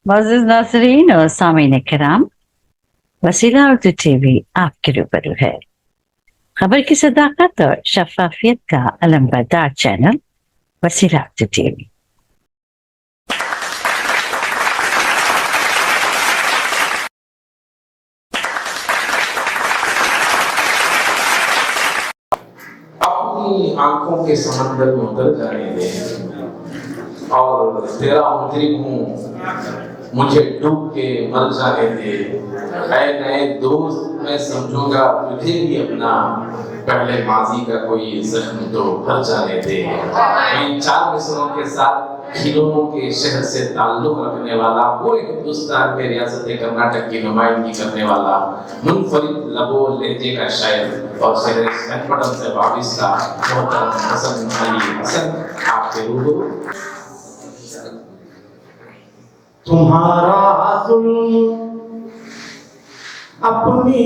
मोअज़्ज़िज़ नाज़रीन और सामीन किराम, वसीला उर्दू टीवी आपके रूबरू है। खबर की सदाकत और शफाफियत का अलमबरदार चैनल वसीला उर्दू टीवी। अपनी आंखों के समंदर में उतर जाने दे और तेरा मुजरिम हूँ, मुझे डूब के मर जाने दे। ऐ नए दोस्त, मैं समझूंगा तुझे भी अपना, पहले माजी का कोई जख्म तो भर जाने दे। इन चार मिसरों के साथ खिलौनों के शहर से ताल्लुक रखने वाला, पूरे हिंदुस्तान में रियासत कर्नाटक की नुमाइंदगी करने वाला, मुनफरिद लबो लहजे का शायर और शहर चन्नपट्टनम से वाबिस्ता मोहतरम हसन अली हसन आपके रूबरू। तुम्हारा जुल्म अपनी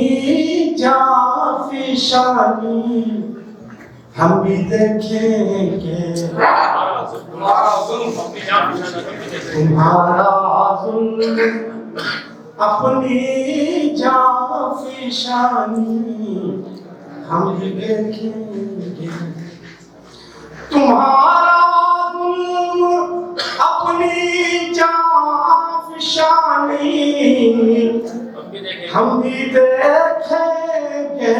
जाफिशानी हम भी देखेंगे, तुम्हारा जुल्म अपनी जाफिशानी हम भी देखेंगे, तुम्हारा जुल्म अपनी जाफिशानी हम भी देखेंगे।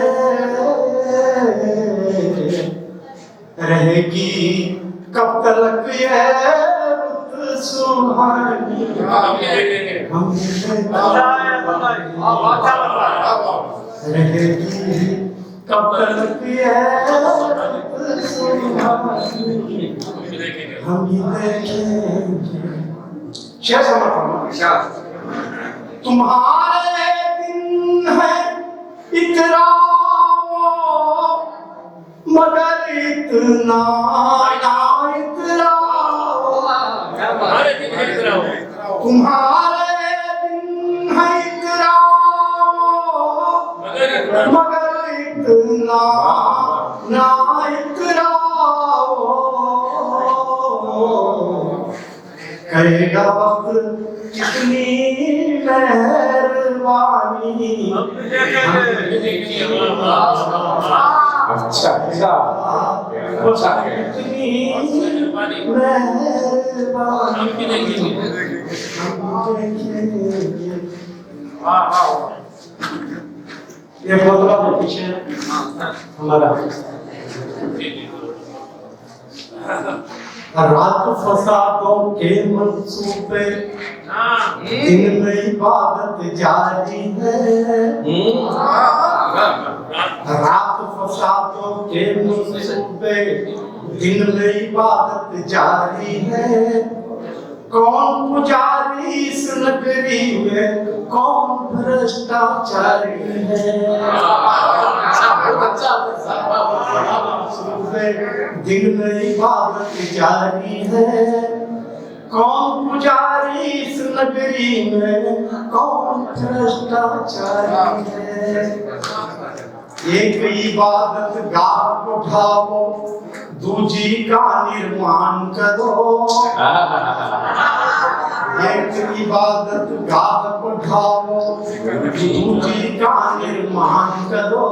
रहेगी कब तक ये रुत सुहानी हम भी रहेगी कब तक ये रुत सुहानी हम भी देखेंगे। शेर समझ तुम्हारे दिन है इतराओ मगर इतना ना इतराओ, तुम्हारे दिन है इतराओ मगर इतना ना इतराओ। करेगा वक्त कितनी मेहरबानी अच्छा कितनी मेहरबानी ये बोतला तो पीछे हमारा रात फसादों के मंसूबे दिन में इबादत जारी है, रात फसादों के मंसूबे दिन में इबादत जारी है। कौन पुजारी इस नगरी में, कौन भ्रष्टाचारी है। दिन में इबादत जारी है, कौन पुजारी इस नगरी में, कौन भ्रष्टाचारी है। एक इबादत गाह उठाओ, दूजी का निर्माण करो। एक इबादत गाह उठाओ, दूजी का निर्माण करो।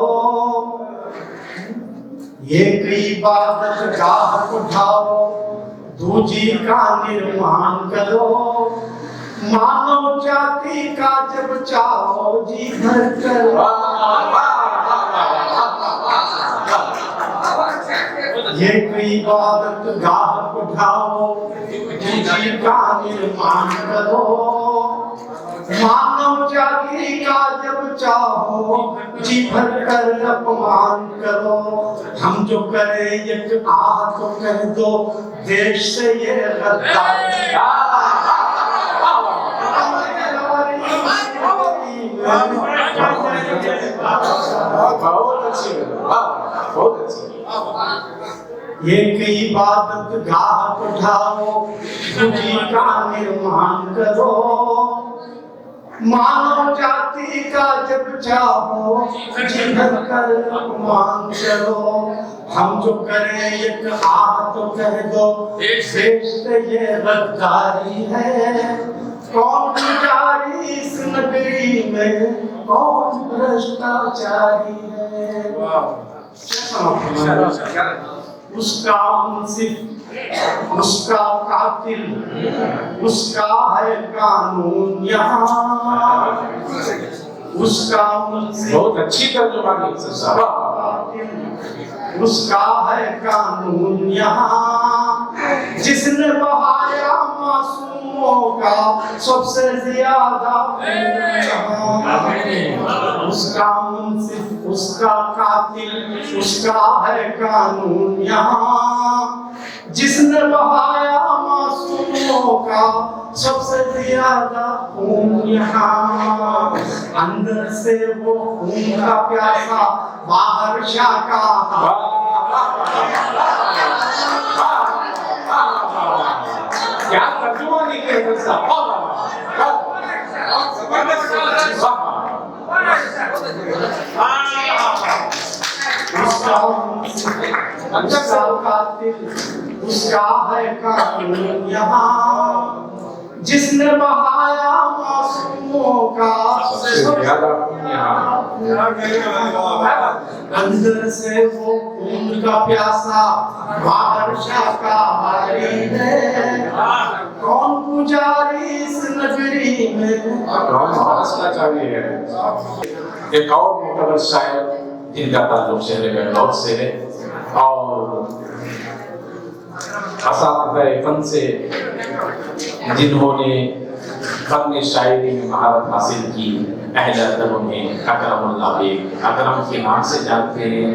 एक इबादत गाह उठाओ, दूजी का निर्माण करो। मानव जाति का जब चाहो जी भर कर, एक इबादत गाह उठाओ, दूजी का निर्माण करो। मानव जाति का जब चाहो जी भर कर अपमान करो। हम जो करें एक आह तो कह दो, देश से ये गद्दारी। बहुत अच्छी। एक इबादत गाह उठाओ, दूजी का निर्माण करो। मानव जाति का जब चाहो जिधर कर अपमान करो। हम जो करें एक आह तो कह दो, देश से ये गद्दारी है। कौन पुजारी इस नगरी में, कौन भ्रष्टाचारी है। उसका मुंसिफ, उसका कातिल, उसका है कानून यहाँ। उसका मुंसिफ, बहुत अच्छी तर्जुमानी उसका है कानून यहाँ। जिसने बहाया मासूमों का सबसे ज्यादा खून, उसका मुंसिफ, उसका कातिल, उसका है कानून यहाँ। जिसने बहाया मासूमों का सबसे ज्यादा खून यहाँ। अंदर से वो खून का प्यासा, बाहर शाकाहारी। क्या तर्जुमानी के उसका कातिल, उसका है कानून यहाँ। जिसने बहाया मासूमों का सबसे ज्यादा खून यहाँ। अंदर से वो खून का प्यासा, बाहर शाकाहारी है। कौन पुजारी इस नगरी में, कौन भ्रष्टाचारी है। एक और मोहतबर शायर जिनका ताल्लुक शहर बेंगलौर से है और असातिज़ाए फन से, जिन्होंने फन शायरी में महारत हासिल की, अहले अदब उन्हें अकरमुल्लाह बेग, अकरम के नाम से जानते हैं।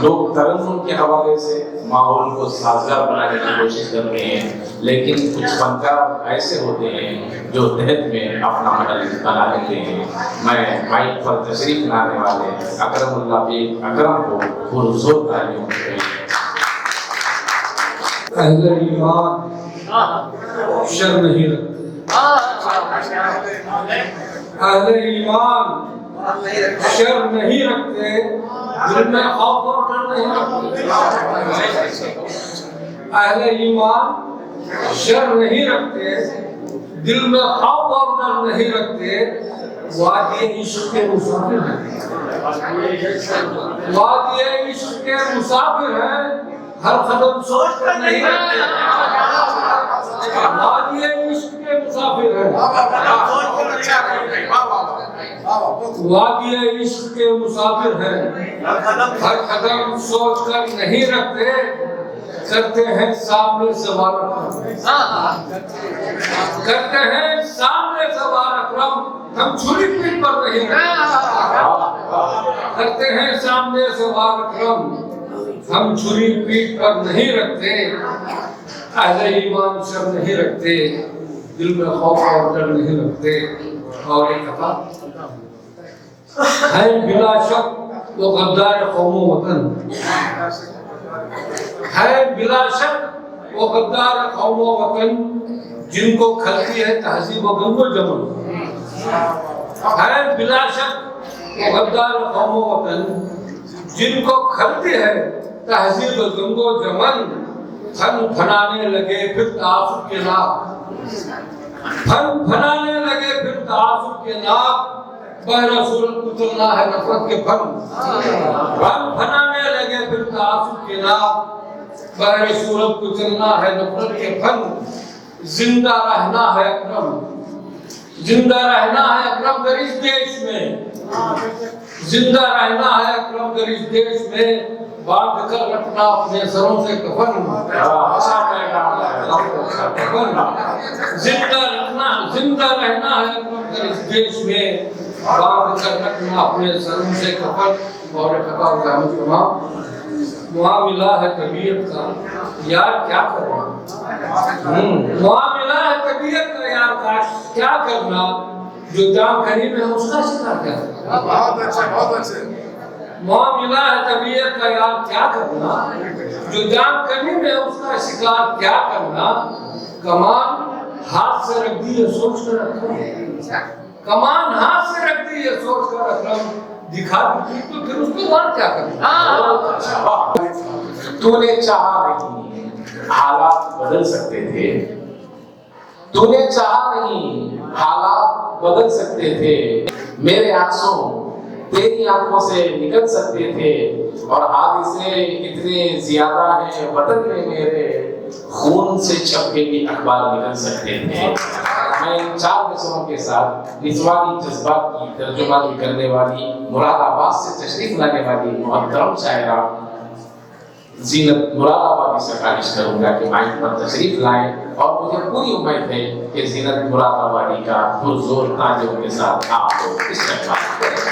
लोग तरन्नुम के हवाले से माहौल को साजगार बनाने की कोशिश करते हैं, लेकिन कुछ फनकार ऐसे होते हैं जो तहत में अपना महल बना लेते हैं। मैं माइक पर तशरीफ लाने वाले अकरमुल्लाह बेग अकरम को पुरजोर तालियों से अहले ईमान शर नहीं रखते, अहले ईमान शर नहीं रखते, दिल में खौफ और डर नहीं रखते। अहले ईमान शर नहीं रखते, दिल में खौफ और डर नहीं रखते। वादिए इश्क के मुसाफिर हैं, वादिए इश्क के मुसाफिर हैं, हर कदम सोच कर नहीं रखते। वादिए इश्क के मुसाफिर हैं, वादिए इश्क के मुसाफिर हैं, हर कदम सोच कर नहीं रखते। करते हैं सामने से वारक्रम, करते हैं सामने से वारक्रम, हम छुरी पीठ पर नहीं रखते। करते हैं सामने से वारक्रम, हम छुरी पीठ पर नहीं रखते। अहले ईमान शर नहीं रखते, दिल में खौफ और डर नहीं रखते। और एक कथा है, बिला शक वो गद्दार कौमो वतन है, बिला शक वो गद्दार कौमो वतन, जिनको खलती है तहजीब व गंगो जमन। है बिला शक वो गद्दार कौमो वतन, जिनको खलती है तहजीब गंगो जमन। फन फनाने लगे फिर तासुब के नाम, फन फनाने लगे फिर तासुब के नाम। बहरा सूरत कुचलना है नफरत के फन, फन फनाने लगे फिर तासुब के नाम। बहरा सूरत कुचलना है नफरत के फन। जिंदा रहना है अकरम, जिंदा रहना है अकरम अगर इस देश में, जिंदा रहना है अकरम अगर इस देश में। बांध कर रखना अपने सरों से कफन, जिंदा रखना, जिंदा रहना है अकरम अगर इस देश में। बांध कर रखना अपने सरों से कफन। और मुआमिला है तबीयत का, यार क्या करना। मुआमिला है तबीयत का, यार क्या करना। जो जाम करीब है उसका शिकार क्या करना। बहुत अच्छे, बहुत अच्छे। मुआमिला है तबीयत का, यार क्या करना। जो जाम करीब है उसका शिकार क्या करना। कमान हाथ से रख दी है सोच कर अकरम, कमान हाथ से रख दी है सोच कर अकरम। दिखा दी तो फिर उसके बाद क्या करना। तूने चाहा नहीं हालात बदल सकते थे, तूने चाहा नहीं हालात बदल सकते थे, मेरे आंसू तेरी आंखों से निकल सकते थे, और हादसे इतने ज्यादा हैं वतन में मेरे, खून से छपके भी अखबार निकल सकते थे। मैं इन 4 मिसरों के साथ निस्वानी जज्बात की तर्जुमानी करने वाली, मुरादाबाद से तशरीफ लाने वाली मोहतरम शायरा जीनत मुरादाबादी से ख्वाहिश करूंगा कि माइक पर तशरीफ लाएं, और मुझे पूरी उम्मीद है कि जीनत मुरादाबादी का पुरजोर तालियों के साथ आप लोग इस्तेमाल करें।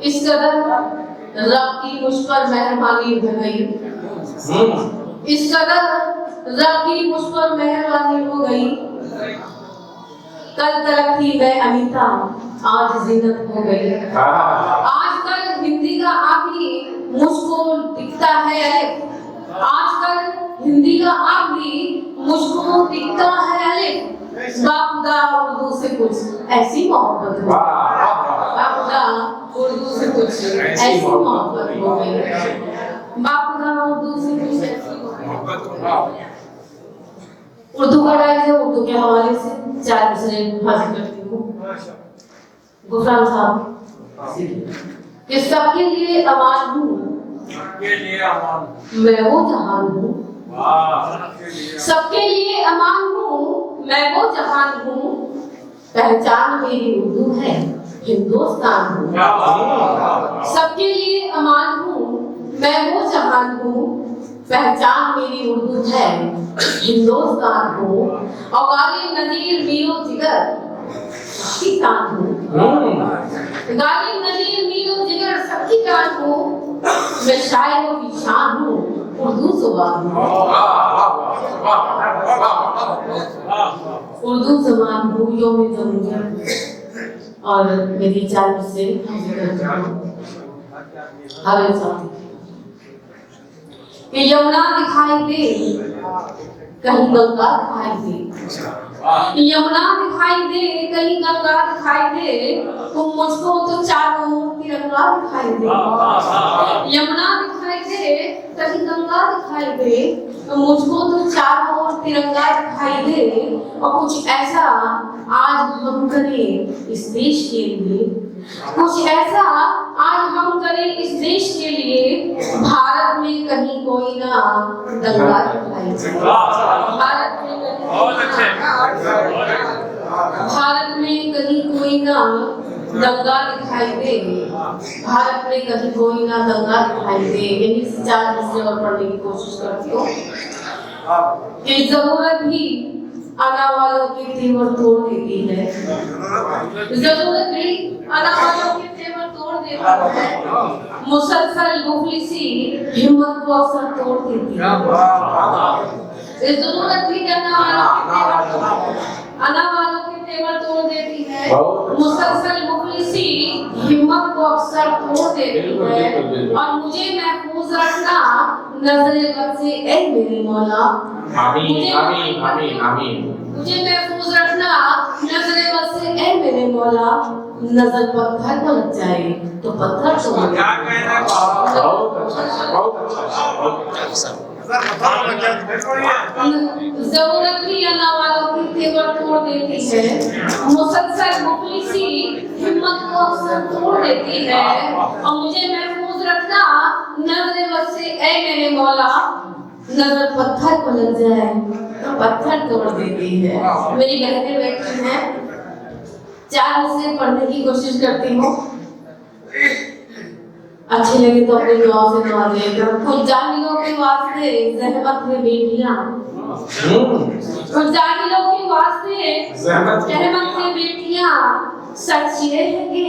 इस कदर रब की मुझ पर मेहरबानी हो गई, इस कदर रब की मुझ पर मेहरबानी हो गई, कल तलक थी मैं अनीता, आज जीनत हो गई। आजकल हिंदी का आप ही मुझको दिखता है अलिफ, आजकल हिंदी का आप ही मुझको दिखता है अलिफ, बाखुदा उर्दू से कुछ ऐसी मोहब्बत हो, बाखुदा उर्दू से कुछ ऐसी मोहब्बत हो गई, बाखुदा उर्दू से कुछ ऐसी मोहब्बत हो गई। उर्दू का डायरी है, उर्दू के हवाले से 4 मिसरे हाजिर करती हूँ। गुफरान साहब, कि सबके लिए अमान हूँ, मैं वो जहान हूँ, सबके लिए अमान हूँ, मैं वो जहान हूँ, पहचान मेरी उर्दू है, हिंदुस्तान हूँ। सबके लिए अमान हूँ, मैं वो जहान हूँ, पहचान मेरी उर्दू है, हिंदुस्तान हूँ, और गालिब नजीर मीरो जिगर सबकी कान हूँ, गालिब नजीर मीरो जिगर सबकी कान हूँ, मैं शायरों की शान हूँ, उर्दू जुबान हूँ, उर्दू जुबान हूँ, योम जमूरियत। और मेरी 4 मिसरे हावे साथी कि यमुना दिखाई दे, कहीं गंगा दिखाई दे, यमुना दिखाई दे, कहीं गंगा दिखाई दे, तुम मुझको तो चारों ओर तिरंगा दिखाई दे, यमुना दिखाई दे, कहीं गंगा दिखाई दे, तो मुझको तो चारों ओर तिरंगा दिखाई दे, और कुछ ऐसा आज हम करें इस देश के लिए, कुछ ऐसा आज हम करें इस देश के लिए, भारत में कहीं कोई ना दंगा दिखाई दे, भारत में भारत में कहीं कोई ना दंगा दिखाई दे, भारत में कहीं कोई ना दंगा दिखाई दे। यही 4 मिसरे और पढ़ने की कोशिश करती हूँ कि जरूरत भी आना वालों के तेवर तोड़ देती है, जरूरत भी आना वालों के तेवर तोड़ देती है, मुसलसल मुफलिसी हिम्मत को अक्सर तोड़ देती है, जरूरत भी आना वालों के तेवर तोड़ देती है, मुसलसल मुफलिसी हिम्मत को अक्सर तोड़ देती है, और मुझे महफूज रखना नजरे बद से ऐ मेरे मौला, आमीन आमीन आमीन आमीन। मुझे महफूज रखना नजरे बद से ऐ मेरे मौला, नजर पत्थर को लग जाए तो पत्थर तो बहुत अच्छा बहुत अच्छा। जरूरत भी आना वालों की तेवर तोड़ देती है, मुसलसल मुफलिसी हिम्मत को अक्सर तोड़ देती है, और मुझे महफूज रखना नजरे बद से ऐ मेरे मौला, नजर पत्थर को लग जाए तो पत्थर तोड़ देती है। मेरी बहनें बैठी हैं, 4 मिसरे पढ़ने की कोशिश करती हूँ, अच्छी लगे तो अपने दुआ से नवाजेगा। कुछ जाहिलों के वास्ते ज़हमत में बेटियां, कुछ जाहिलों के वास्ते ज़हमत में बेटियां, सच ये है कि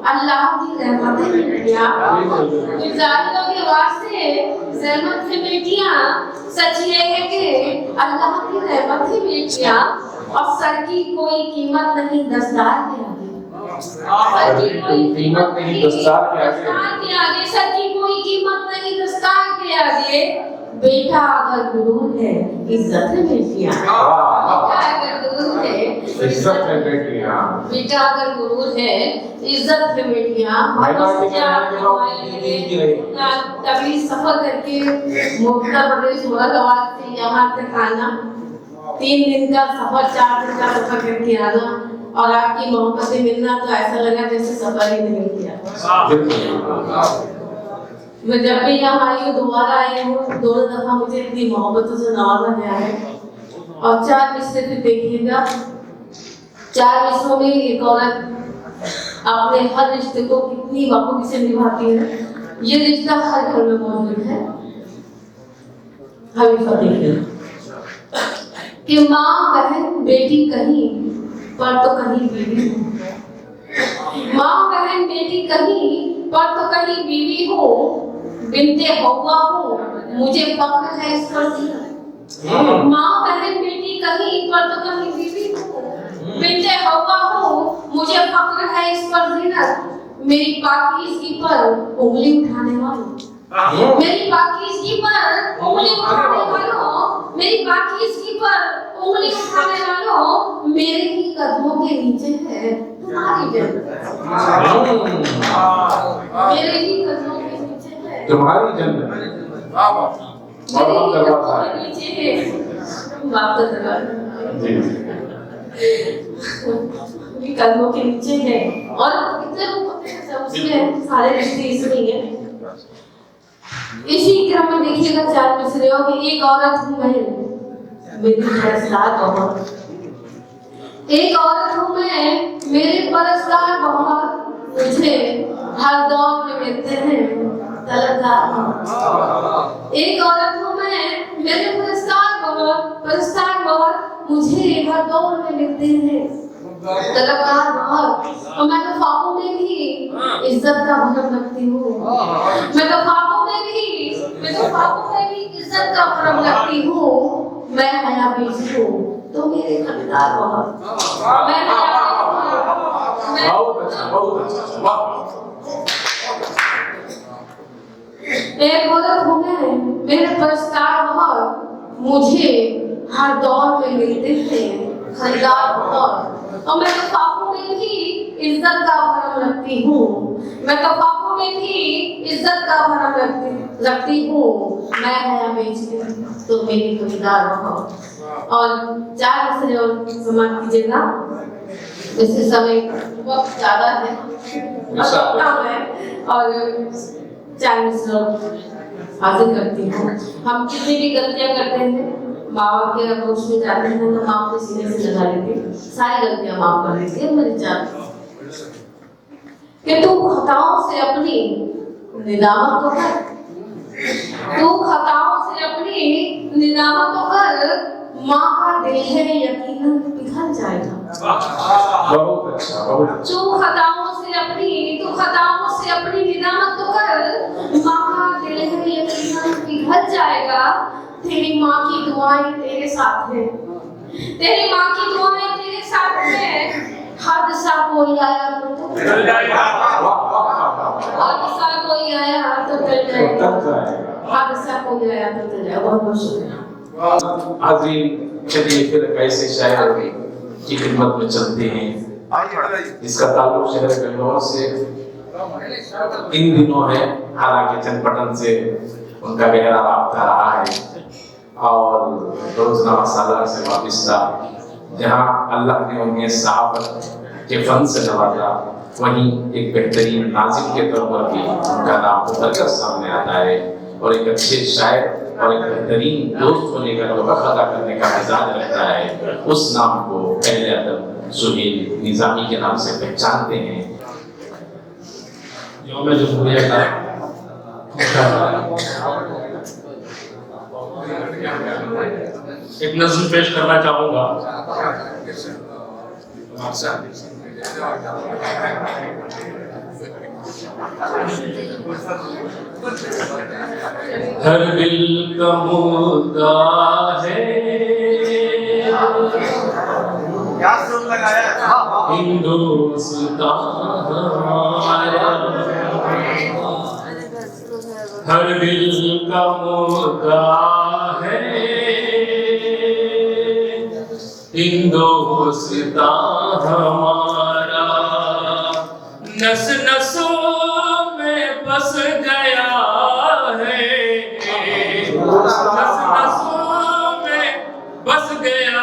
अल्लाह की रहमत है बेटियां, कुछ जाहिलों के वास्ते ज़हमत में बेटियां, सच ये है कि अल्लाह की रहमत है बेटियां, और सर की कोई कीमत नहीं दस्तार के आगे, सर की कोई कीमत नहीं दस्तार के आगे, सर की कोई कीमत नहीं दस्तार के आगे, बेटा अगर गुरूर है इज्जत है बेटियां, बेटा अगर गुरूर है इज्जत है बेटियां, बेटा अगर गुरूर है इज्जत है बेटियां। कभी सफर करके उत्तर प्रदेश मुरादाबाद से यहाँ तक आना, 3 दिन का सफर, 4 दिन का सफर करके आना और आपकी मोहब्बत से मिलना, तो ऐसा लगा जैसे सफर ही नहीं किया। मैं जब भी यहाँ आई हूँ, दोबारा आई हूँ, दोनों दफा मुझे इतनी मोहब्बतों से नवाजा गया है। और 4 रिश्ते फिर देखिएगा, 4 रिश्तों में एक औरत अपने हर रिश्ते को कितनी बखूबी से निभाती है। ये रिश्ता हर घर में मौजूद है। हमेशा देखिए कि माँ बहन बेटी कहीं पर तो कहीं बीवी हो, माँ बहन बेटी कहीं पर तो कहीं बीवी हो, बिनते हवा हो मुझे फख्र है इस पर जीना। माँ बहन बेटी कहीं पर तो कहीं बीवी हो, बिनते हवा हो मुझे फख्र है इस पर जीना। मेरी पाकीज़गी पर उंगली उठाने वालों, मेरी पाकीज़गी पर उंगली उठाने वालों, मेरी पाकीज़गी पर उंगली उठाने वालों, मेरे ही कदमों के नीचे है तुम्हारी जन्नत। मेरे ही कदमों के नीचे है तुम्हारी जन्नत। मेरे ही कदमों के नीचे है बाप का दरबार, कदमों के नीचे है। और कितने लोग होते हैं सब उसमें, सारे रिश्ते इसमें है। इसी क्रम में देखिएगा 4 मिसरियों की एक औरत हूँ मैं, मेरी परस्तार बहुत, एक औरत हूँ मैं, मेरे परस्तार बहुत, मुझे हर दौर में मिलते हैं तलबगार। एक औरत हूँ मैं, मेरे परस्तार बहुत, मुझे हर दौर में मिलते हैं तलबगार बहुत। और मैं तो ख्वाबों में भी इज्जत का भरम रखती हूँ, मैं तो ख्वाबों में भी इज्जत का भरम रखती हूँ। मैं हया बीज हूँ तो मेरे खरीदार बहुत, मैं एक औरत हूँ मैं, मेरे परस्तार बहुत, मुझे हर दौर में मिलते हैं खरीदार बहुत। और मैं तो ख्वाबों में भी इज्जत का भरम रखती हूँ, मैं तो ख्वाबों में भी इज्जत का भरम रखती हूँ। मैं हया बेचती तो मेरी खरीदार बहुत। और 4 मिसरे और समाप्त कीजिएगा, वैसे समय वक्त ज्यादा है और कम है, और 4 मिसरे हाजिर करती हूँ। हम कितनी भी गलतियाँ करते हैं, माँ बाप के अप्रोच में जाते हैं तो माँ को सीने से लगा लेते, सारी गलतियां माफ कर देती है मेरी जान। कि तू खताओं से अपनी निदामत तो कर, तू खताओं से अपनी निदामत तो कर, माँ का दिल है यकीनन पिघल जाएगा। बहुत अच्छा, बहुत अच्छा। तू खताओं से अपनी निदामत तो कर, माँ का दिल है यकीनन पिघल जाएगा। तेरी माँ की दुआएं तेरे साथ है, तेरी माँ की दुआएं तेरे साथ है। हादसा कोई आया तो टल जाएगा, हादसा कोई आया तो टल जाएगा, हादसा कोई आया तो टल जाएगा। बहुत बहुत शुक्रिया। हाज़रीन, चलिए फिर ऐसे शायर की खिदमत में चलते हैं। इसका ताल्लुक शहर बेंगलोर से इन दिनों है, हालांकि चंदपटन से उनका गहरा राब्ता रहा है और रोज़नामा सालार से वाबस्ता। जहाँ अल्लाह ने उन्हें सहाफ़त के फन से नवाजा, वहीं एक बेहतरीन नाज़िम के तौर पर भी उनका नाम उभर कर सामने आता है। और एक अच्छे शायर और एक बेहतरीन दोस्त होने का जो हक़ अदा करने का मिजाज रखता है, उस नाम को अहले अदब सुहेल निज़ामी के नाम से पहचानते हैं। यौम जमहूरिया का एक नज़्म पेश करना चाहूँगा। हर दिल का मुद्दा है हिंदुस्तान हमारा, हर दिल का मुद्दा है हिंदुस्तान हमारा। नस नसों में बस गया है, नस नसों में बस गया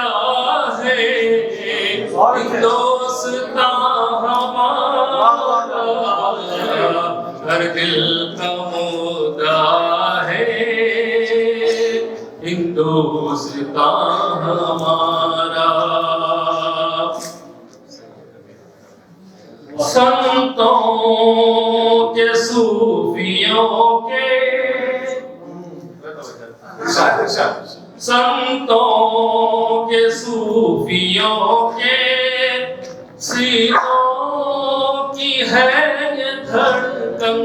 हिंदुस्तां हमारा हर दिल का मुद्दा है, हिंदुस्तां हमारा। संतों के सूफियों के, संतों के सूफियों के सीनों की है ये धड़कन।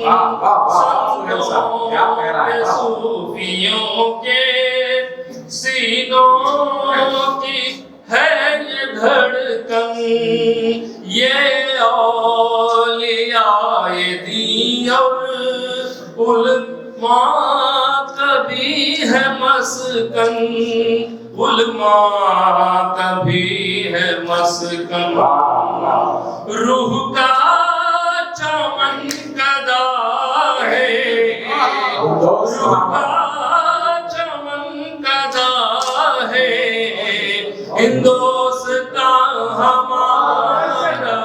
संतों के सूफियों के सीनों की है ये धड़कन। ये औलियाए दीन और उलमा कभी है मस्कन, उलमा कभी है मस्कन। रूह का चमन कदा है, रूह का चमन कदा है, हिंदुस्तां हमारा।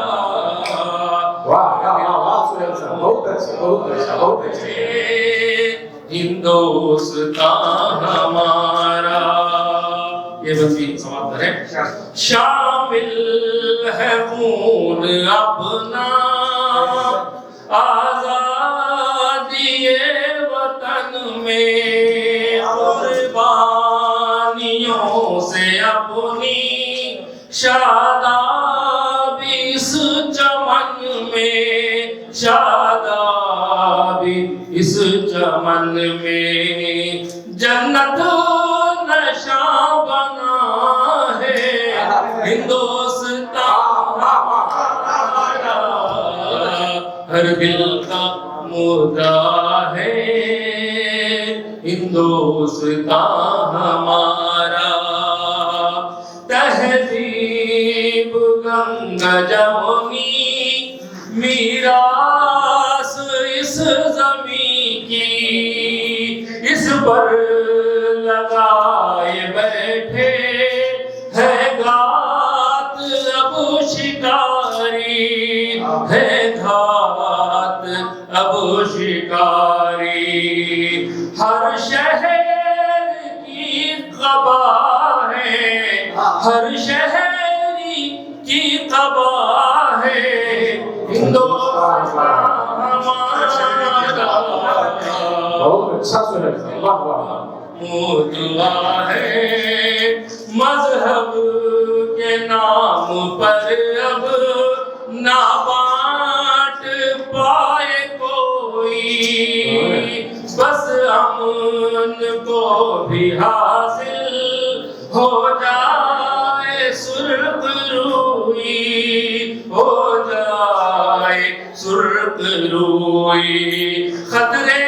बहुत अच्छा, बहुत अच्छा, बहुत अच्छा। हिंदुस्तां हमारा। ये बंदी समाप्त है। शामिल है खून अपना आजादिए वतन में, कुर्बानियों से अपनी शादाबी इस चमन में, शादाबी इस चमन में। जन्नत नशा बना है, हिंदुस्तां हमारा हर दिल का मुद्दा है, हिंदुस्तां हमारा। तहजीब गंगा जमुनी मीरास इस ज़मीं की, इस पर लगाए बैठे है घात अब शिकारी, है घात अब शिकारी। हर शहर की क़बा है, हर शहरी की क़बा है, हिंदुस्तां हमारा। बहुत अच्छा सुना, वाह वाह। मुद्दा है मजहब के नाम पर अब ना बांट पाए कोई, बस अमन को भी हासिल हो जाए सुर्ख रूई, हो जाए सुर्ख रूई। खतरे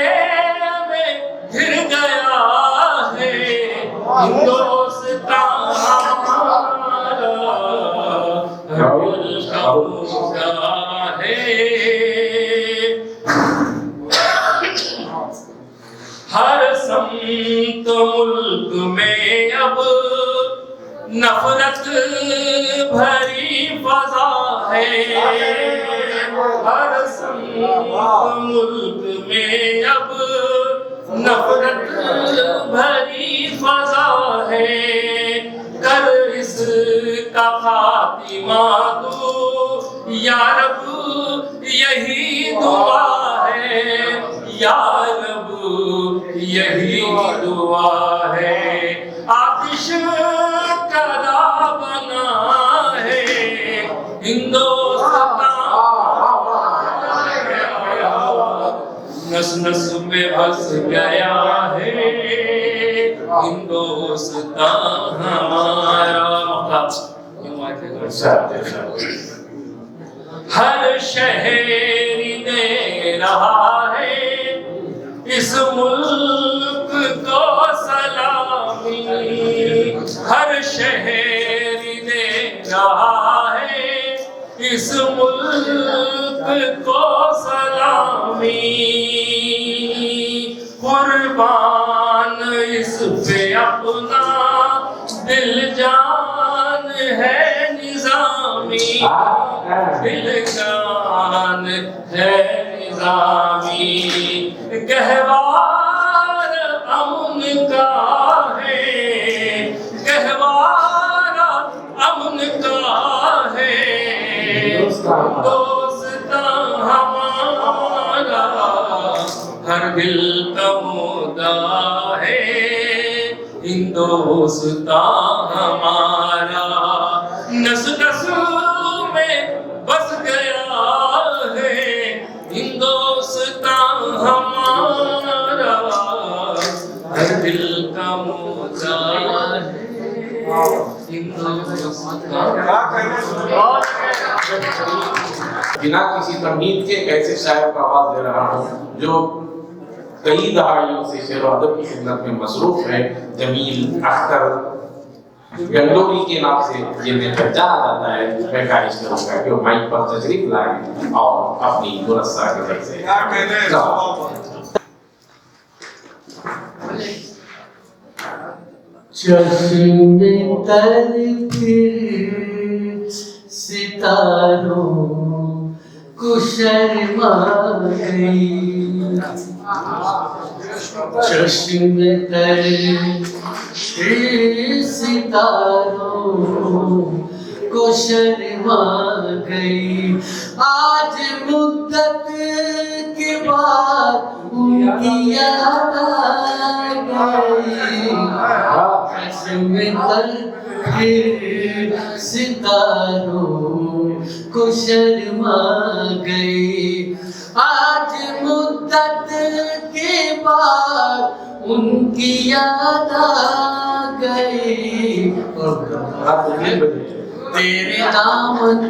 में घिर गया है हिंदुस्तां हमारा, हर दिल का मुद्दा है। हर समत मुल्क में अब नफरत भरी फजा है, हर समत मुल्क में अब नफरत भरी फजा है। कर इसका खातिमा तू या रब यही दुआ है, या रब यही दुआ है। आतिश कदा बना है हिंदुस्तां, नस नस में बस गया है हिंदुस्तां हमारा। हर शहरी दे रहा है इस मुल्क को सलामी, हर शहरी दे रहा है इस मुल्क को सलामी। कुर्बान इस पे अपना दिल जान है निजाम निजामी दिलगान है निजामी गहवार अमन का है गहवार अमन का है दोस्ता हमारा हर दिल का मुद्दा है हिंदोस्ता हमारा नस नस में बस गया है हिंदोस्ता हमारा हर दिल का मुद्दा है हिंदोस्ता बिना किसी तमहीद के एक ऐसे शायर को आवाज दे रहा हूँ जो कई दहाइयों से शेर अदब की खिदमत में मसरूफ है। जमील अख्तर गंडोरी के नाम से जिन्हें जाना जाता है। मैं ख्वाहिश करूंगा कि वो माइक पर तशरीफ लाए और अपनी मुरस्सा के तरफ से चश्मे तर फिर सितारों को शर्मा गई चश्मे तर फिर सितारों को शर्मा गई आज मुद्दत के बाद उनकी याद आ गई चश्मे तर फिर सितारों को शर्मा गई आज मुद्दत के बाद उनकी याद आ गई तेरे दामन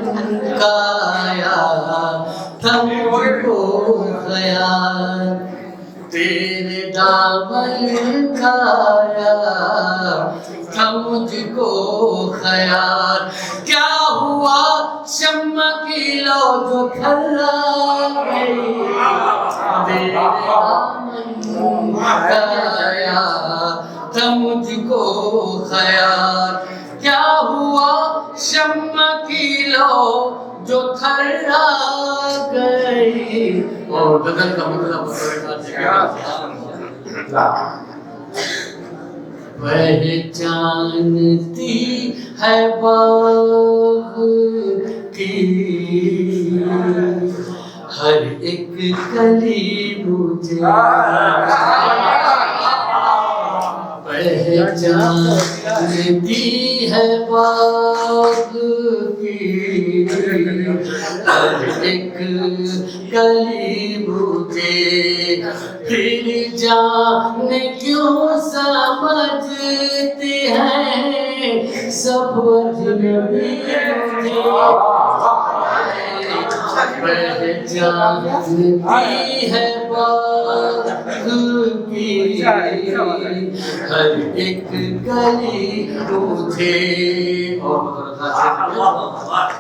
का आया था मुझको ख्याल तेरे दामन का आया था मुझको ख्याल क्या हुआ शम्मा की लो जो खल्ला गई तेरे दामन का आया था मुझको ख्याल क्या हुआ शम्मा की लो जो थर्रा गई और गगन का मतलब पहचानती है बाग की हर एक कली मुझे पहचानती है बाग की हर एक कली मुझे फिर जाने क्यों समझते हैं सब अजनबी पहचानती है बाग की हर एक गली मुझे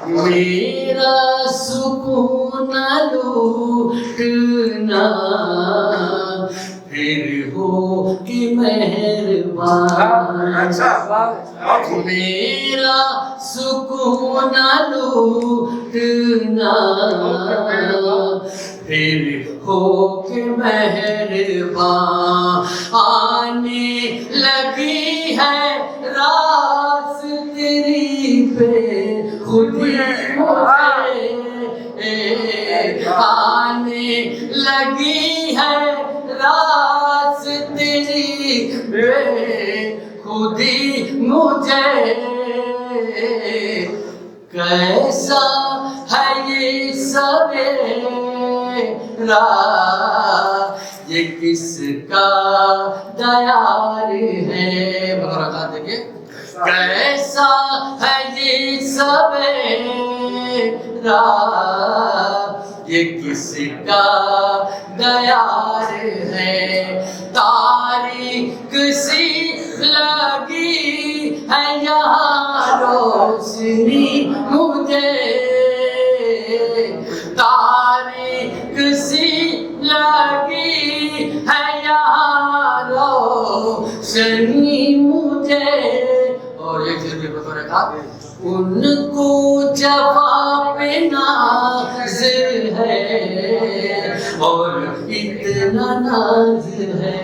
मेरा सुकून लूटना फिर हो कि मेहरबान मेरा सुकून लूटना फिर हो के मेहरबान आने लगी है रास तेरी पे खुदी मुझे आने लगी है रास तेरी पे खुदी मुझे कैसा है ये सवेरा ये किसका दयार है देखिए कैसा है ये सवेरा ये किसका दयार है तारीख सी लगी है यहाँ रोशनी मुझे तारीख सी लगी है यहाँ रोशनी मुझे और एक जगह बता रखा उनको जवाब नाज है और इतना नाज है,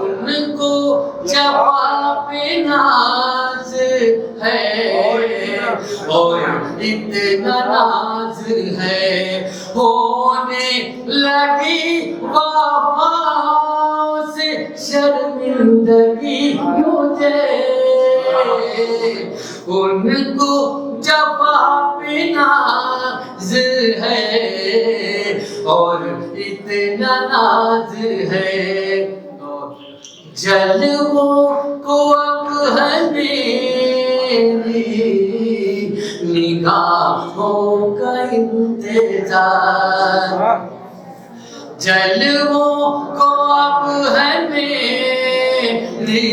उनको जवाब नाज है और इतना नाज है। होने लगी वफाओं से शर्मिंदगी मुझे, उनको जवाब नाज है और इतना नाज है। जलवों को अब है मेरी निगाहों का इंतजार, जलवों को अब है मेरी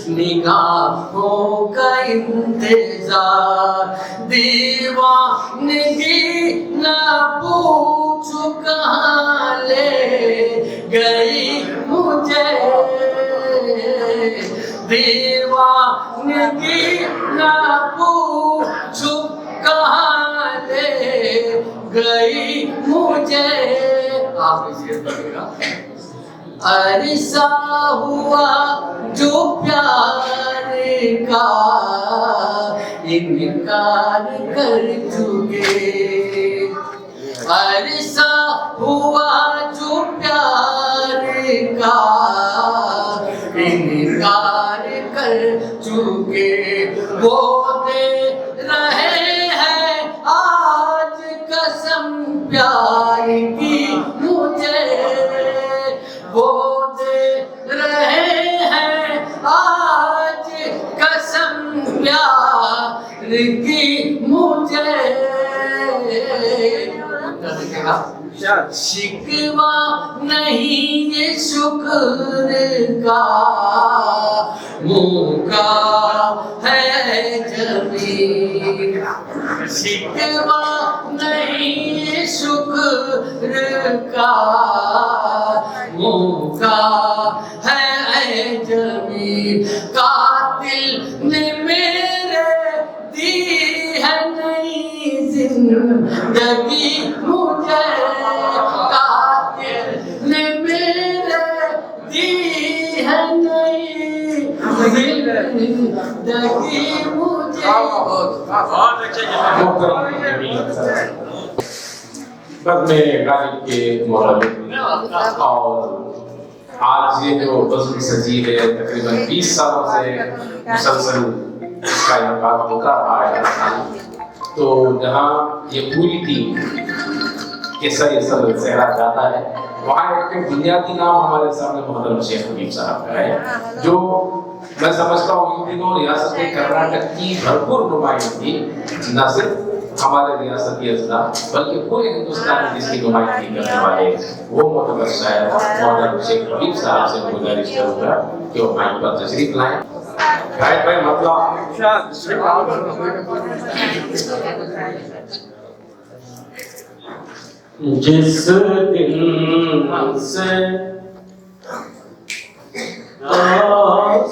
निगाहों का इंतजार। दीवानगी न पूछो कहाँ ले गई मुझे, दीवानगी न पूछो कहाँ ले गई मुझे। आखिरी शेर पढ़ेगा। अरसा हुआ जो प्यार का इनकार कर चुके, अरसा हुआ जो प्यार का इनकार कर चुके। वो दे रहे हैं आज कसम प्यार की मुझे, वो दे रहे हैं आज कसम प्यार की मुझे। शिकवा नहीं ये शुक्र का मौका है जमीन, शिकवा नहीं ये शुक्र का मौका है जमीन। कातिल ने मेरे दी है नई जिंदगी मुझे, कातिल ने मेरे दी है नई जिंदगी मुझे। में गालिब के मौलवी और आज ये जो बज़्म सजी है तकरीबन 20 सालों से मुसलसल इसका इनकाद होता रहा है। तो जहाँ ये पूरी टीम के सर सहरा जाता है, वहाँ एक बुनियादी नाम हमारे सामने मोहम्मद शेख हबीब साहब का है, जो मैं समझता हूँ इन दिनों रियासत कर्नाटक की भरपूर नुमाइंदगी न सिर्फ हमारे रियासती अजला बल्कि पूरे हिंदुस्तान में जिसकी नुमाइंदगी करने वाले वो मोहतबर शायर मोहम्मद शेख हबीब साहब से गुजारिश करूंगा कि वो माइक पर तशरीफ लाएं। भाई मतलब जिस दिन से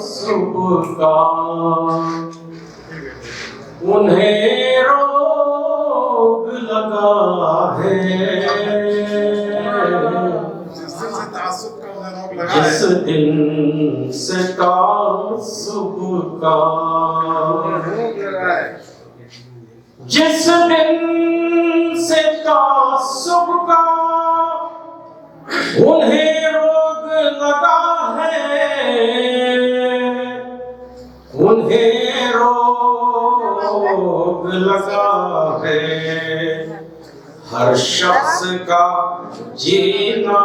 सुबह का उन्हें रोग लगा है, जिस दिन से तासुब का, जिस दिन से तासुब का उन्हें रोग लगा है, उन्हें रोग लगा है। हर शख्स का जीना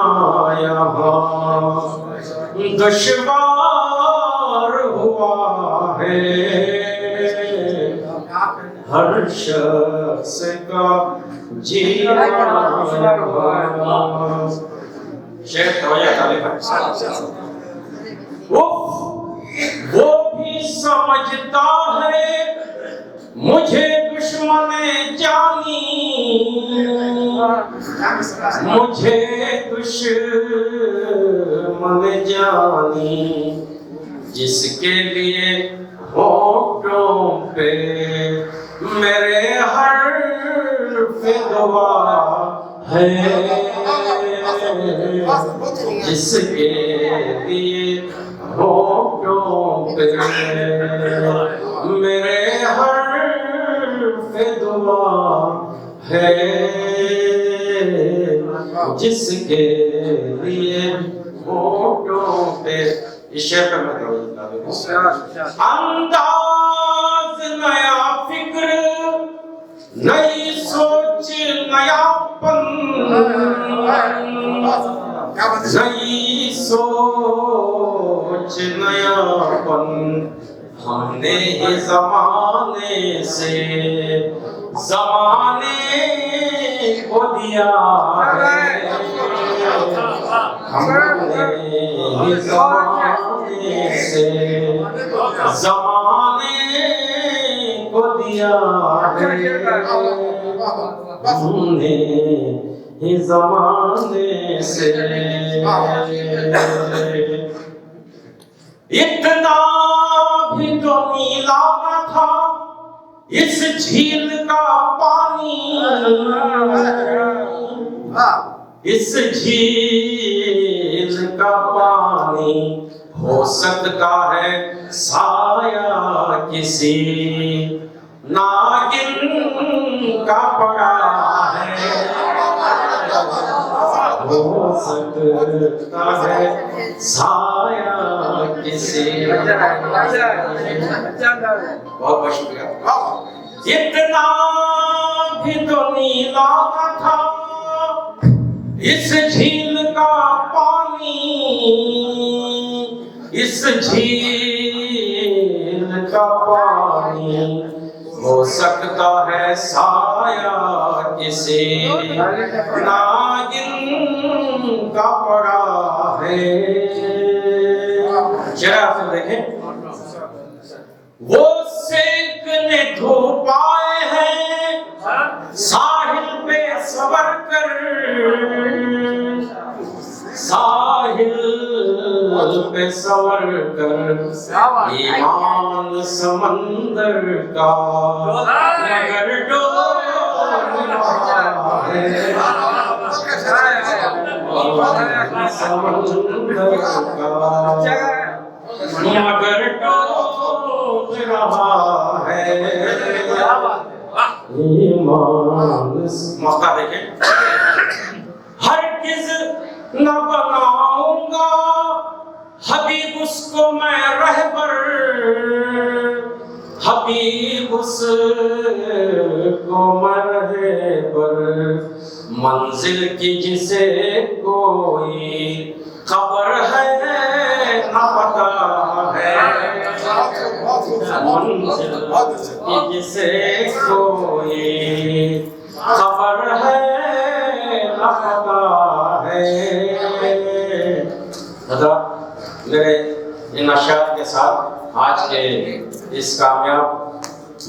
यहाँ दुश्वार हुआ है, हर शख्स का जीना वो भी समझता है मुझे दुश्मन जानी, मुझे दुश्मन जानी, जिसके लिए होंठ होठों पे मेरे हर्फ दुआ है, जिसके लिए होठों पे मेरे हर्फ दुआ है, जिसके लिए होठों पे। इस शेर पे मैं अंदाज नया, फिक्र नई सोच, नयापन, नई सोच नयापन हमने ही ज़माने से ज़माने को दिया है, हमने ही ज़माने से ज़माने को दिया है, हमने ही ज़माने से। इतना भी तो नीला न था इस झील का पानी, इस झील का पानी हो सकता है साया किसी नागिन का पड़ा है, हो सकता है साया किसी। बहुत बहुत शुक्रिया। इतना भी तो नीला न था इस झील का पानी, इस झील का पानी हो सकता है साया किसी नागिन का पड़ा है। जरा से देखें, वो सेकने धूप आए हैं साहिल पे सवर कर, साहिल पे सवर कर, ईमान समंदर का मगर डोल रहा है, समंदर का मगर डोल रहा है, ईमान। मौका देखें, हरगिज़ न बनाऊंगा हबीब उसको मैं रहबर, हबीब उसको मैं रहबर, मंजिल की जिसे कोई खबर है न पता है, मंजिल की जिसे कोई खबर है न पता है। मेरे इन अशार के साथ आज के इस कामयाब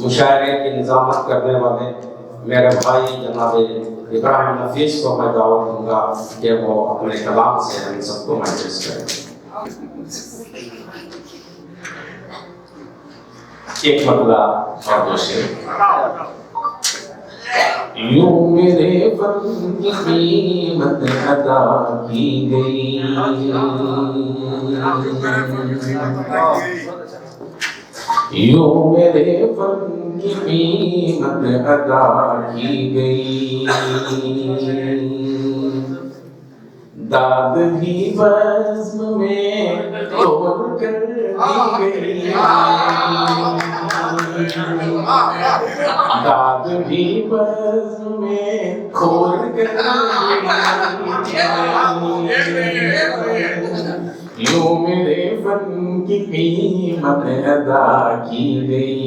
मुशायरे की निज़ामत करने वाले मेरे भाई जनाब इब्राहिम नफीस को मैं दावत दूंगा कि वो अपने कलाम से हम सबको महसूस करें। एक मतला और दो शेर। यूं मेरे फन की कीमत अदा की गई, यूं मेरे फन की कीमत अदा की गई, दाद भी बज़्म में तोड़ कर दी गई, दाद भी बज़्म में खोल कर यूं मेरे फन की कीमत अदा की गई,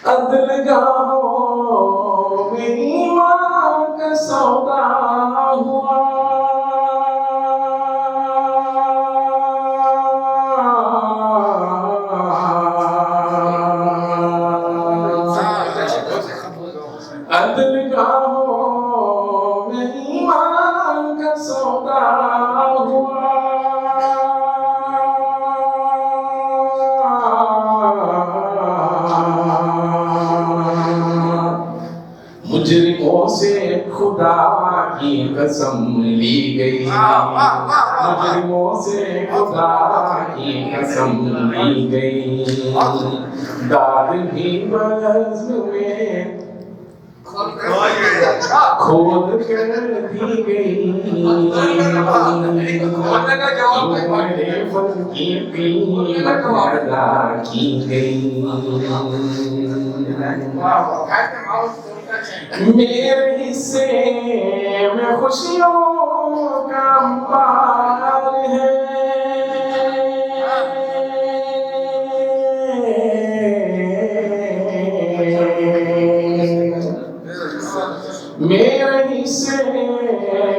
अदलगाहों में ईमान का सौदा हुआ, अदलगाहों में ईमान का सौदा हुआ, खुदा की कसम ली गई, मुजरिमों से खुदा की कसम ली गई, दाद भी बज़्म में खोद कर दी गई, मेरे फन की कीमत अदा की गई। मेरे हिस्से में खुशियों का अंबार है, मेरे हिस्से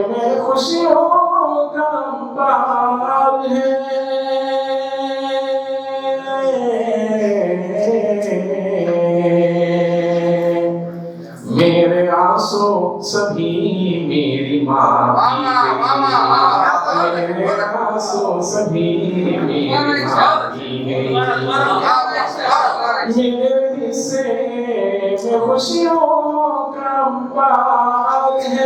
में खुशियों का अंबार है, मेरे आंसू सभी मेरी माँ की गई, मेरे आंसू सभी मेरी माँ की गई, मेरे हिस्से में खुशियों का अंबार है,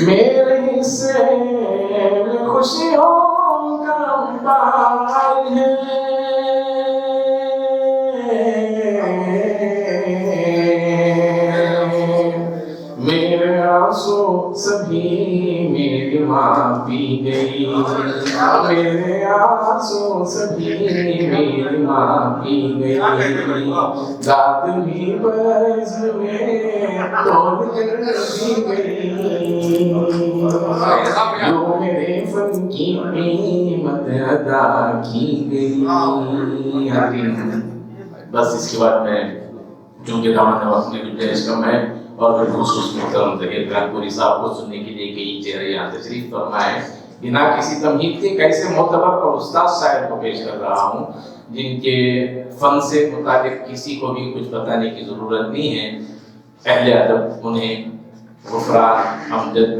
मेरे हिस्से में खुशियों का अंबार है, मेरे आंसू सभी मेरी माँ पी गई, मेरे आंसू सभी मेरी माँ पी गई, दाद भी बज़्म में तोड़ कर दी गई, जो मेरे फन की कीमत अदा की गई। बस इसके बाद मैं चूंकि दामन अपनी गुंजाइश कम है और फिर खुसूस मुहतरम ज़हीर कानपुरी साहब को सुनने के लिए कई चेहरे यहाँ तशरीफ फरमाए, बिना किसी तमहीद के कैसे मोतबर और उस्ताद शायर को पेश कर रहा हूँ जिनके फन से मुतालिक किसी को भी कुछ बताने की ज़रूरत नहीं है। अहले अदब उन्हें गुफरान अमजद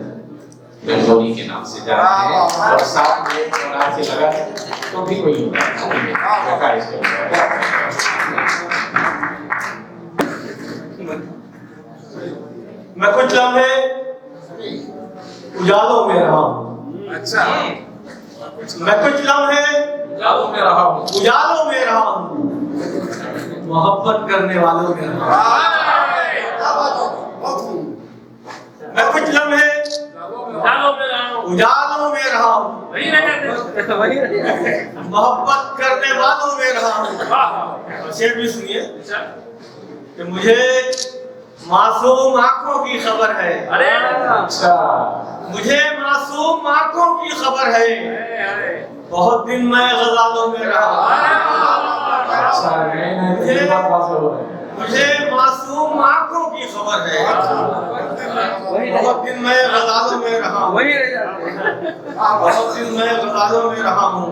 गंगौरी के नाम से जानते हैं और साथ में नाम से लगा तो भी कोई मैं कुछ लम्हे उजालों में रहा हूँ, अच्छा, मैं कुछ लम्हे उजालों में रहा हूँ, उजालों में रहा हूँ, मोहब्बत करने वालों में रहा हूँ, मैं कुछ लम्हे उजालों में रहा हूँ, मोहब्बत करने वालों में रहा हूँ। शेर भी सुनिए कि मुझे मासूम आंखों की खबर है, अच्छा, मुझे मासूम आंखों की खबर है, बहुत दिन मैं गजालों में रहा, मुझे मासूम आंखों की खबर है, बहुत दिन मैं गजालों में रहा, बहुत दिन मैं गजालों में रहा हूँ।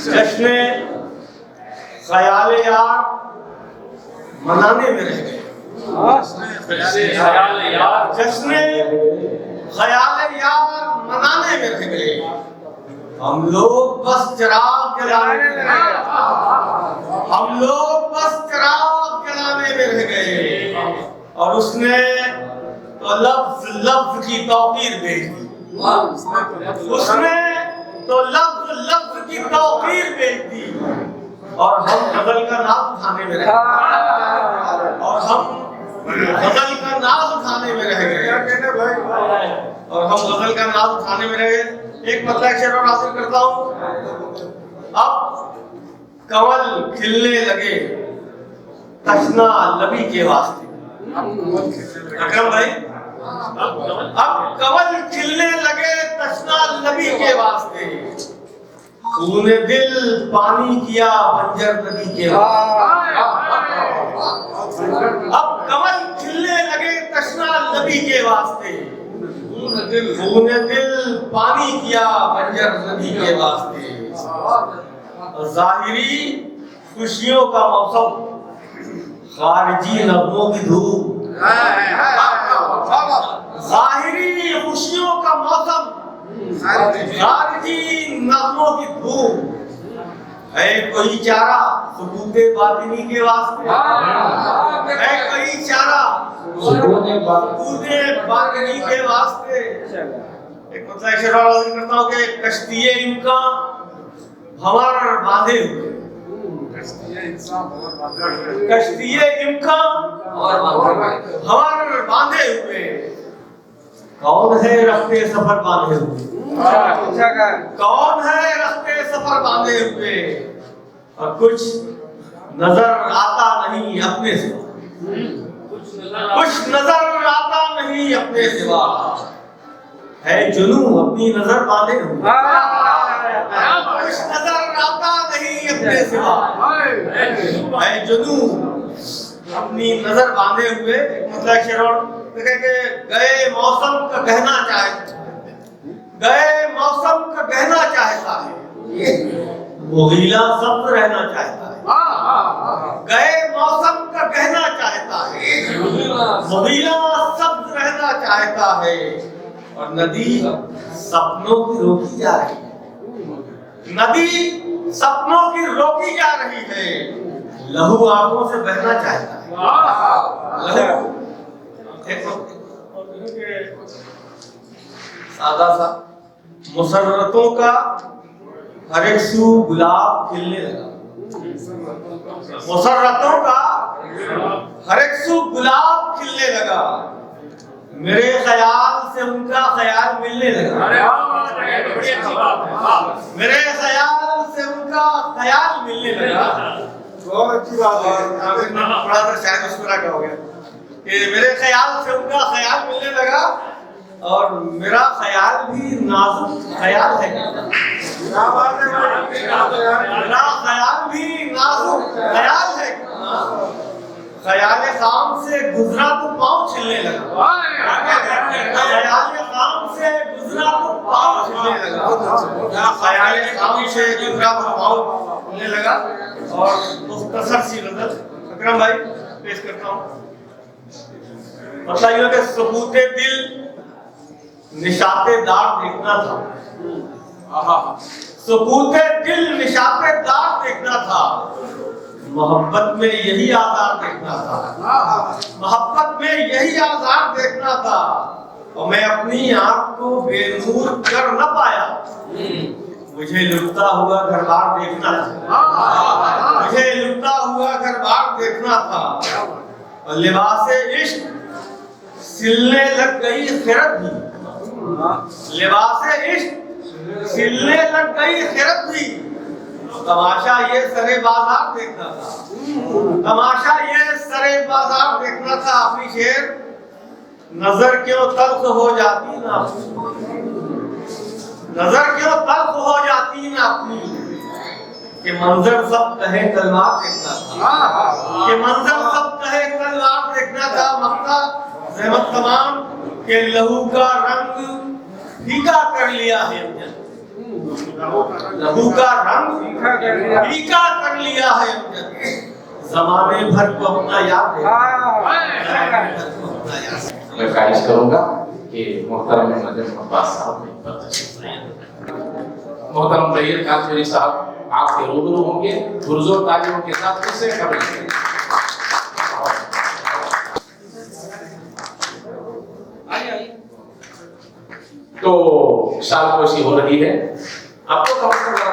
जश्न ख्याल यार मनाने में रह गए, जश्न ख्याल यार मनाने में रह गए, हम लोग बस चिराग जलाने में रह गए, हम लोग बस चिराग जलाने में रह गए, और उसने तो लफ्ज लफ्ज की तौकीर भेज दी, उसने तो लफ्ज लफ्ज की तौकीर भेज दी, और हम गजल का नाम उठाने में रह गए, और हम गजल का नाम उठाने में रह गए, और हम गजल का नाम उठाने में रह गए। एक मतलब शेर और हासिल करता हूँ। अब कमल खिलने लगे तशना लबी के वास्ते, अकरम भाई, अब कमल खिलने लगे तशना लबी के वास्ते, तूने दिल पानी किया बंजर नदी के वास्ते, अब कमल खिलने लगे तशना नबी के वास्ते, तूने दिल पानी किया बंजर नदी के वास्ते, ज़ाहिरी खुशियों का मौसम खारिजी नगमों की धूप, ज़ाहिरी खुशियों का मौसम खारिजी नगमों की धूम है कोई चारा सुकूते बातिनी के वास्ते, है कोई चारा सुकूते बातिनी के वास्ते। एक मतलब शेर करता हूँ कि कश्तिये इनका भंवर बांधे हुए, कश्तिये इनका भंवर बांधे हुए, कौन है रखते सफर बांधे हुए, कौन है रखते सफर बांधे हुए, और कुछ नजर आता नहीं अपने सिवा, कुछ नजर आता नहीं अपने सिवा, है जुनू अपनी नजर बांधे हुए, कुछ नजर आता नहीं अपने सिवा, है जुनू अपनी नजर बांधे हुए। मतलब शेरों देखे कि गए मौसम का गहना चाहता, गए मौसम का गहना चाहता है, मुगीला सब्ज रहना चाहता है, गए मौसम का गहना चाहता है, मुगीला सब्ज रहना चाहता है, और नदी सपनों की रोकी जा रही है, नदी सपनों की रोकी जा रही है, लहू आंखों से बहना चाहता है, लहू सादा सा मुसर्रतों का हर एक सू गुलाब खिलने लगा, मुसर्रतों का हर एक सू गुलाब खिलने लगा, मेरे ख्याल से उनका ख्याल मिलने लगा, मेरे ख्याल से उनका ख्याल मिलने लगा। बहुत अच्छी बात है, थोड़ा सा शायद मुस्कुरा का हो गया कि मेरे ख्याल से उनका ख्याल मिलने लगा, और मेरा ख्याल भी नाजुक ख्याल है, मेरा ख्याल भी नाजुक ख्याल है, ख्याल खाम से गुजरा तो पाँव छिलने लगा, ख्याल खाम से गुजरा तो पाँव छिलने लगा, ख्याल खाम से गुजरा तो पाँव छिलने लगा। और मुख्तसर सी गजल अकरम भाई पेश करता हूँ। मतलब कि सबूते दिल निशाते दार देखना था, सबूते दिल निशाते दार देखना था, मोहब्बत में यही आज़ार देखना था, मोहब्बत में यही आज़ार देखना था, और मैं अपनी आँख को बेनूर कर न पाया, मुझे लुटता हुआ घर बार देखना था, मुझे लुटता हुआ घर बार देखना था, और लिबासे इश्क सिलने लग गई खिरत भी, लिबासे इश्क सिलने लग गई खिरत भी, तमाशा ये सरे बाजार देखना था, तमाशा ये सरे बाजार देखना था। अपनी शेर नजर क्यों तल्ख हो जाती ना, नजर क्यों तल्ख हो जाती ना अपनी, कि मंजर सब कहे तलवार देखना था, कि मंजर सब कहे तलवार देखना था, मक्का ज़हमत तमाम के लहू का रंग फीका कर लिया है, लहू का रंग फीका कर लिया है, जमाने भर को अपना याद है। मैं ख्वाहिश करूंगा कि मोहतरम नजम अब्बास साहब मोहतरम रहील कांचरी साहब आपके रूबरू होंगे, पुरजोर तालियों के साथ उससे कबल करें। तो शालपोशी हो रही है, आपको कम से कम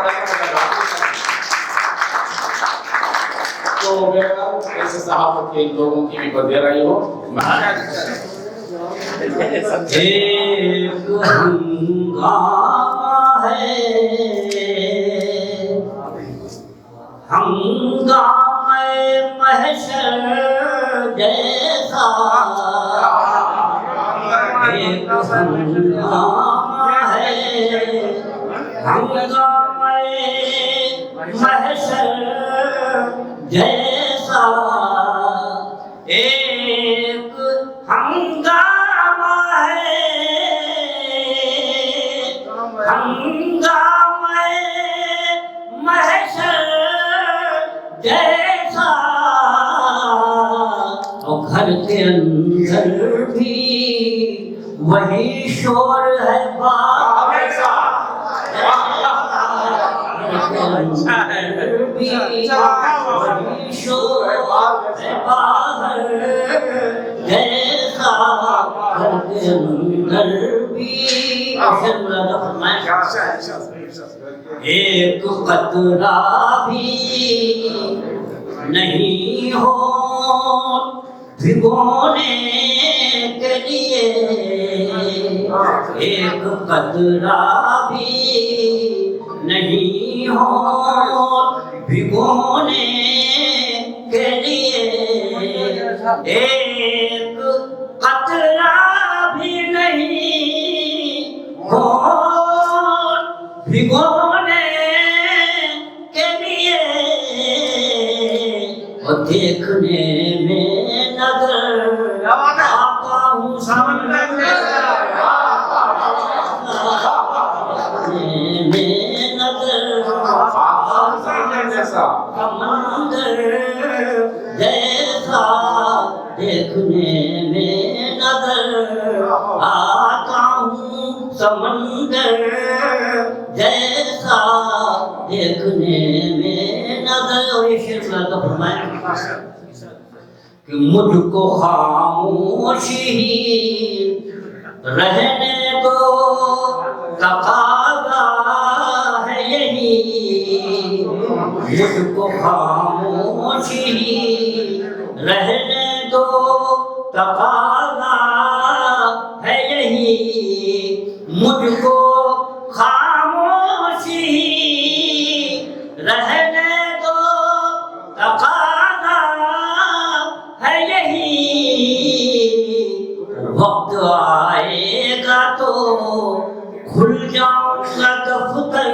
तो मेरा ऐसे साहब के लोगों की भी बदे रही हो। एक हंगामा है, हंगामे महशर जैसा, एक हंगामा है, हंगामे महशर जैसा, एक हंगामा है, हंगामे महशर जैसा, और घर के अंदर भी वही शोर है बाहर। अंदर भी वही शोर है बाहर, जैसा घर के अंदर भी। एक कतरा भी नहीं हो भिगोने के लिए, एक कतरा भी नहीं हो भिगोने के लिए, एक कतरा भी नहीं हो भिगोने के लिए, और देखने में नजर आता हूँ समंदर में नजर समंदर जैसा, देखने में नजर आता हूँ समंदर जैसा, देखने में नजर। और ये शेर का फरमाया कि मुझको खामोशी रहने दो, तकाज़ा है यही, मुझको खामोशी रहने दो, तकाज़ा है यही, मुझको खामोशी रहने दो, तकाज़ा है यही, वक्त आएगा तो खुल जाऊंगा दफ्तर।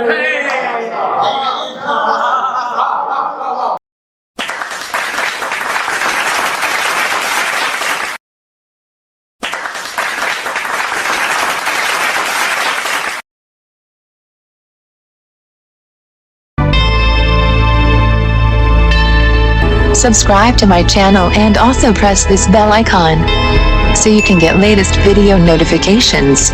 Subscribe to my channel and also press this bell icon so you can get latest video notifications.